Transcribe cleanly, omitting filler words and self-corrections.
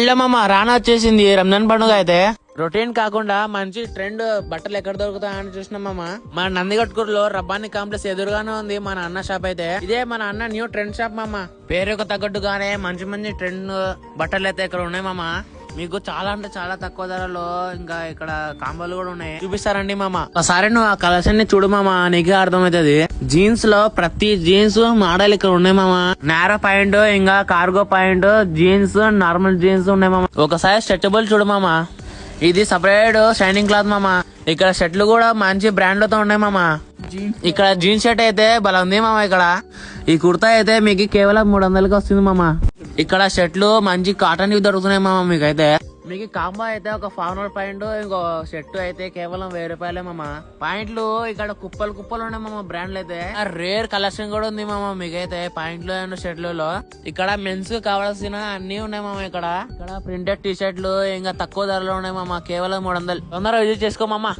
Hello మామ, రానా వచ్చేసింది రంజాన్ పండుగ అయితే. రొటీన్ కాకుండా మంచి ట్రెండ్ బట్టలు ఎక్కడ దొరుకుతాయని చూసినాం మామ. మన నందిగట్కూరులో రబ్బాని కాంప్లెక్స్ ఎదురుగానే ఉంది మన అన్న షాప్ అయితే. ఇదే మన అన్న న్యూ ట్రెండ్ షాప్ మామ. పేరుకు తగ్గట్టుగానే మంచి మంచి ట్రెండ్ బట్టలు అయితే ఇక్కడ ఉన్నాయి మామ. మీకు చాలా అంటే చాలా తక్కువ ధరలో ఇంకా ఇక్కడ కాంబోలు కూడా ఉన్నాయి, చూపిస్తారండి మామ. ఒకసారి నువ్వు ఆ కలెక్షన్ ని చూడు మామ, నీకే అర్థమవుతుంది. జీన్స్ లో ప్రతి జీన్స్ మోడల్ ఇక్కడ ఉన్నాయి మామ. నేరో పాయింట్, ఇంకా cargo point jeans, normal jeans ఉన్నాయి మామ. ఒకసారి స్ట్రెచబుల్ చూడు మామ, ఇది సపరేట్ షైనింగ్ క్లాత్ మామ. ఇక్కడ షర్ట్లు కూడా మంచి బ్రాండ్ లతో ఉన్నాయి మామ. ఇక్కడ జీన్స్ షర్ట్ అయితే భలే ఉంది మామ. ఇక్కడ ఈ కుర్తా అయితే మీకు కేవలం 300కి వస్తుంది మామ. ఇక్కడ షర్ట్లు మంచి కాటన్ దొరుకుతున్నాయి మామ. మీకు కాంబో అయితే ఒక ఫార్మల్ పాయింట్ ఇంకో షర్ట్ అయితే కేవలం 1000 రూపాయలే మామ. పాయింట్లు ఇక్కడ కుప్పలు కుప్పలు ఉన్నాయి మామ. బ్రాండ్లు అయితే రేర్ కలెక్షన్ కూడా ఉంది మామ. మీకైతే పాయింట్లు అండ్ షర్ట్లలో ఇక్కడ మెన్స్ కావాల్సిన అన్ని ఉన్నాయి మామ. ఇక్కడ ప్రింటెడ్ టీ షర్ట్లు ఇంకా తక్కువ ధరలో ఉన్నాయి మామ, కేవలం 300. తొందరగా విజిట్ చేసుకో మామ.